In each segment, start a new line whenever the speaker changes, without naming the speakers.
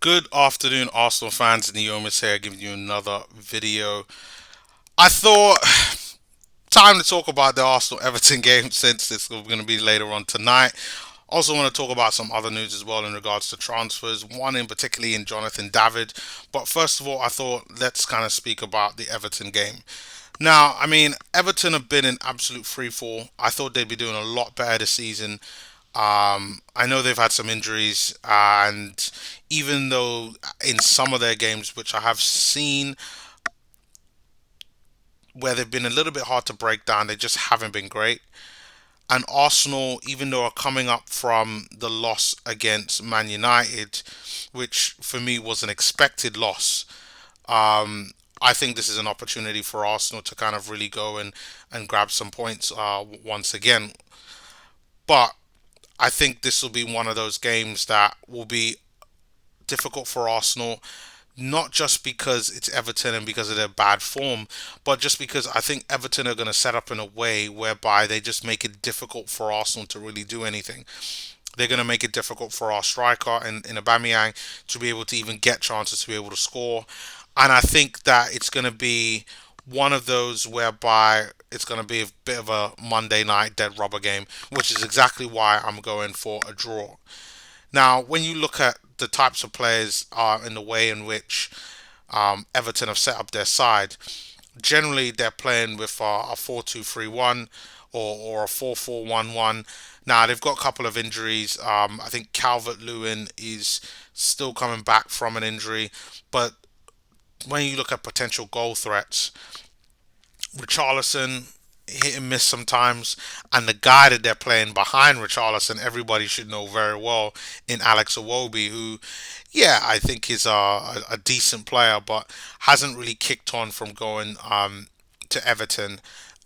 Good afternoon, Arsenal fans. Neomis here, giving you another video. I thought time to talk about the Arsenal Everton game since it's going to be later on tonight. Also, want to talk about some other news as well in regards to transfers. One in particularly in Jonathan David. But first of all, I thought let's kind of speak about the Everton game. Now, I mean, Everton have been in absolute free fall. I thought they'd be doing a lot better this season. I know they've had some injuries, and even though in some of their games, which I have seen where they've been a little bit hard to break down, they just haven't been great. And Arsenal, even though are coming up from the loss against Man United, which for me was an expected loss, I think this is an opportunity for Arsenal to kind of really go and grab some points once again. But I think this will be one of those games that will be difficult for Arsenal, not just because it's Everton and because of their bad form, but just because I think Everton are going to set up in a way whereby they just make it difficult for Arsenal to really do anything. They're going to make it difficult for our striker in Aubameyang to be able to even get chances to be able to score. And I think that it's going to be one of those whereby it's going to be a bit of a Monday night dead rubber game, which is exactly why I'm going for a draw. Now, when you look at the types of players in the way in which Everton have set up their side, generally they're playing with a 4-2-3-1 or a 4-4-1-1. Now, they've got a couple of injuries. I think Calvert Lewin is still coming back from an injury. But when you look at potential goal threats, Richarlison hit and miss sometimes, and the guy that they're playing behind Richarlison, everybody should know very well in Alex Iwobi, who, yeah, I think is a decent player, but hasn't really kicked on from going to Everton,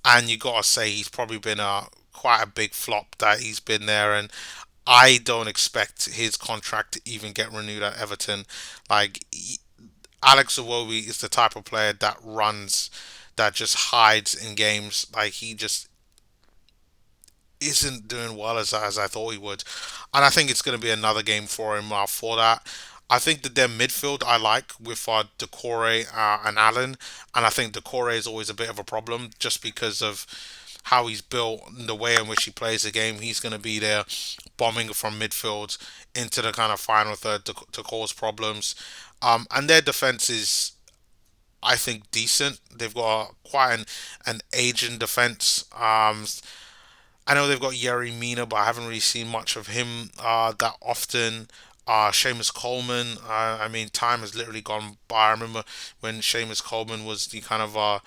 and you gotta say he's probably been a quite a big flop that he's been there, and I don't expect his contract to even get renewed at Everton. Like Alex Iwobi is the type of player that runs, that just hides in games. Like he just isn't doing well as I thought he would, and I think it's going to be another game for him for that. I think that their midfield I like with Decore and Allen, and I think Decore is always a bit of a problem just because of how he's built, the way in which he plays the game. He's going to be there bombing from midfield into the kind of final third to cause problems. And their defense is, I think, decent. They've got quite an aging defense. I know they've got Yerry Mina, but I haven't really seen much of him that often. Seamus Coleman, I mean, time has literally gone by. I remember when Seamus Coleman was the kind of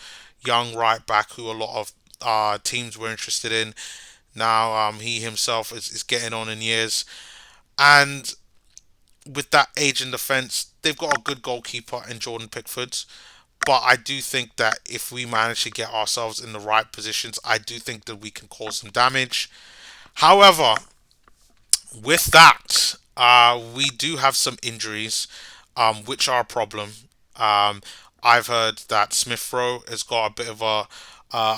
young right back who a lot of teams were interested in. Now he himself is getting on in years. And with that age in defence, they've got a good goalkeeper in Jordan Pickford. But I do think that if we manage to get ourselves in the right positions, I do think that we can cause some damage. However, with that, we do have some injuries, which are a problem. Um, I've heard that Smith Rowe has got a bit of a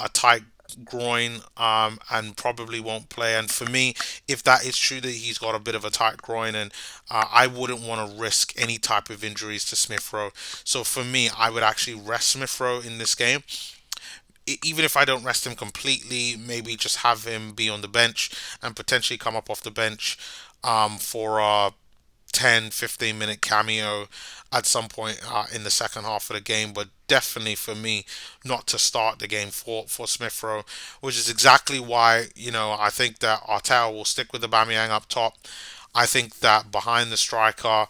tight groin and probably won't play. And for me, if that is true that he's got a bit of a tight groin, and I wouldn't want to risk any type of injuries to Smith Rowe. So for me, I would actually rest Smith Rowe in this game. Even if I don't rest him completely, maybe just have him be on the bench and potentially come up off the bench for a 10-15 minute cameo at some point in the second half of the game, but definitely for me not to start the game for Smith Rowe, which is exactly why, I think that Arteta will stick with the Aubameyang up top. I think that behind the striker,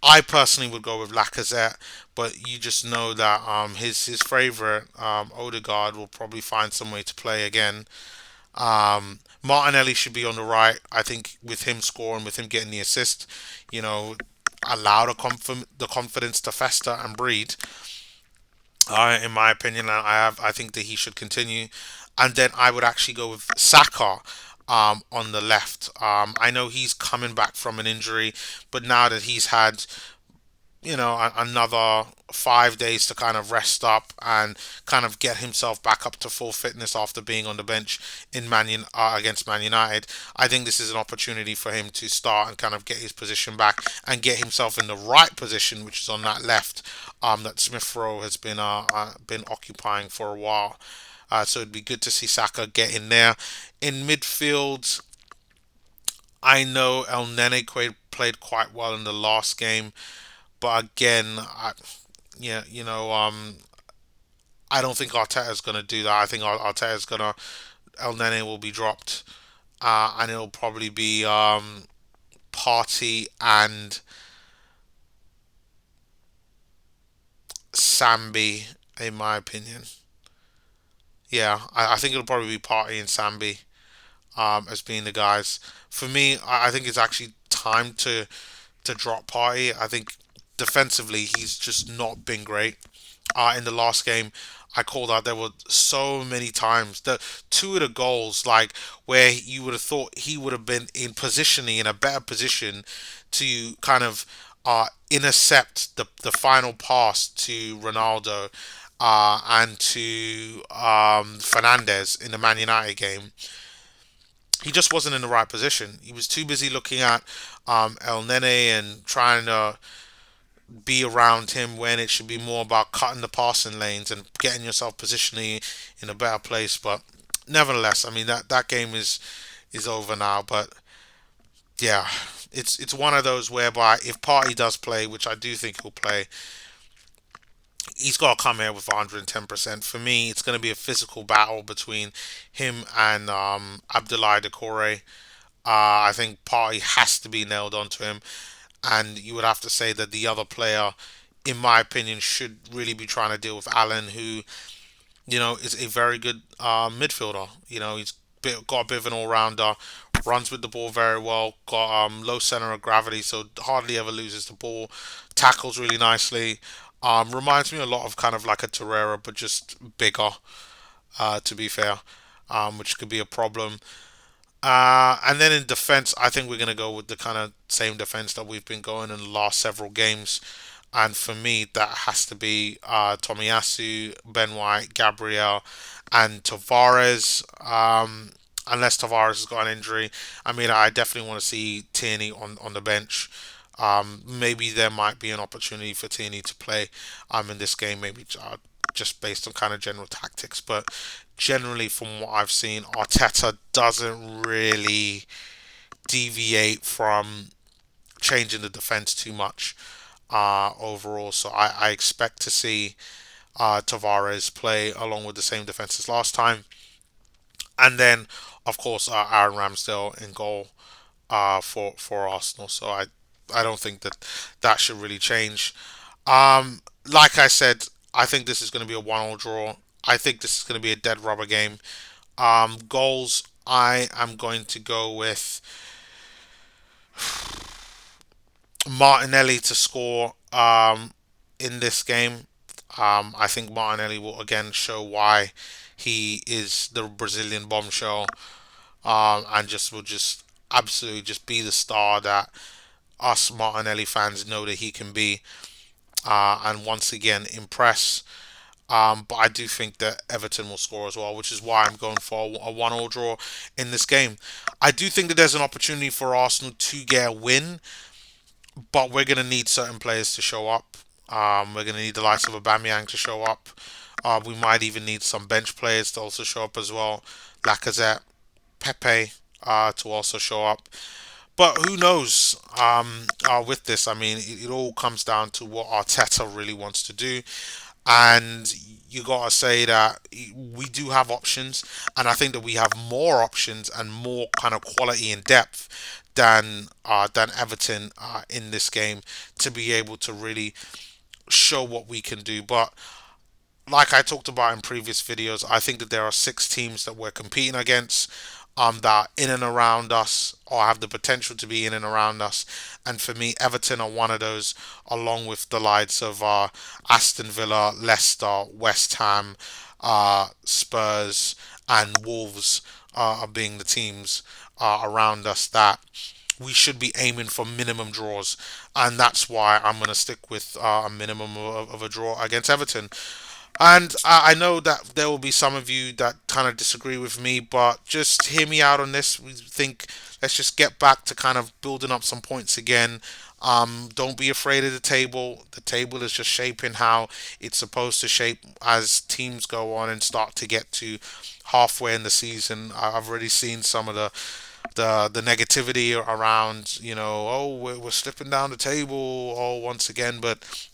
I personally would go with Lacazette, but you just know that his favorite Odegaard will probably find some way to play again. Martinelli should be on the right. I think with him scoring, with him getting the assist, you know, allow the confidence to fester and breed. In my opinion, I think that he should continue, and then I would actually go with Saka. On the left, I know he's coming back from an injury, but now that he's had another 5 days to kind of rest up and kind of get himself back up to full fitness after being on the bench against Man United. I think this is an opportunity for him to start and kind of get his position back and get himself in the right position, which is on that left, that Smith Rowe has been occupying for a while. So it'd be good to see Saka get in there. In midfield, I know El Nene played quite well in the last game, but again, yeah, I don't think Arteta's going to do that. I think Arteta's going to El Nene will be dropped, and it'll probably be Party and Sambi, in my opinion. Yeah, I think it'll probably be Party and Sambi as being the guys. For me, I think it's actually time to drop Party. I think defensively he's just not been great. In the last game, I called out there were so many times that two of the goals, like where you would have thought he would have been in positioning in a better position to kind of intercept the final pass to Ronaldo and to Fernandez in the Man United game. He just wasn't in the right position. He was too busy looking at El Nene and trying to be around him when it should be more about cutting the passing lanes and getting yourself positioning in a better place. But nevertheless, I mean that game is over now. But yeah, it's one of those whereby if Party does play, which I do think he'll play, he's got to come here with 110%. For me, it's going to be a physical battle between him and Abdoulaye Decore. I think Party has to be nailed onto him, and you would have to say that the other player, in my opinion, should really be trying to deal with Allen, who is a very good midfielder. He's got a bit of an all-rounder, runs with the ball very well, got low center of gravity, so hardly ever loses the ball, tackles really nicely. Reminds me a lot of kind of like a Torreira, but just bigger. To be fair, which could be a problem. And then in defense, I think we're going to go with the kind of same defense that we've been going in the last several games. And for me, that has to be Tomiyasu, Ben White, Gabriel, and Tavares. Unless Tavares has got an injury. I mean, I definitely want to see Tierney on the bench. Maybe there might be an opportunity for Tierney to play in this game, maybe just based on kind of general tactics. But generally, from what I've seen, Arteta doesn't really deviate from changing the defense too much overall. So I expect to see Tavares play along with the same defense as last time. And then, of course, Aaron Ramsdale in goal for Arsenal. So I don't think that should really change. Like I said, I think this is going to be a 1-all draw. I think this is going to be a dead rubber game. Goals, I am going to go with Martinelli to score in this game. I think Martinelli will again show why he is the Brazilian bombshell, and just will just absolutely just be the star that us Martinelli fans know that he can be, and once again impress. But I do think that Everton will score as well, which is why I'm going for a 1-all draw in this game. I do think that there's an opportunity for Arsenal to get a win, but we're going to need certain players to show up. We're going to need the likes of Aubameyang to show up. We might even need some bench players to also show up as well. Lacazette, Pepe to also show up. But who knows with this? I mean, it all comes down to what Arteta really wants to do. And you gotta say that we do have options, and I think that we have more options and more kind of quality and depth than Everton in this game to be able to really show what we can do. But like I talked about in previous videos, I think that there are 6 teams that we're competing against that are in and around us or have the potential to be in and around us. And for me, Everton are one of those, along with the likes of Aston Villa, Leicester, West Ham, Spurs, and Wolves are being the teams around us that we should be aiming for minimum draws, and that's why I'm going to stick with a minimum of a draw against Everton. And I know that there will be some of you that kind of disagree with me, but just hear me out on this. We think let's just get back to kind of building up some points again. Don't be afraid of the table. The table is just shaping how it's supposed to shape as teams go on and start to get to halfway in the season. I've already seen some of the negativity around, oh, we're slipping down the table, oh, once again, but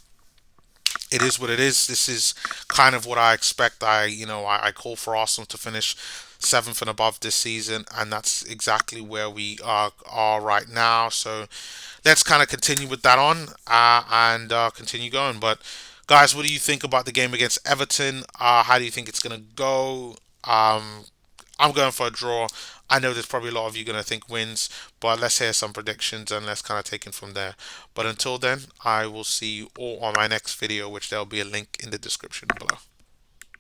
it is what it is. This is kind of what I expect. I call for Arsenal to finish seventh and above this season, and that's exactly where we are right now. So let's kind of continue with that on and continue going. But guys, what do you think about the game against Everton? How do you think it's gonna go? I'm going for a draw. I know there's probably a lot of you going to think wins, but let's hear some predictions and let's kind of take it from there. But until then, I will see you all on my next video, which there'll be a link in the description below.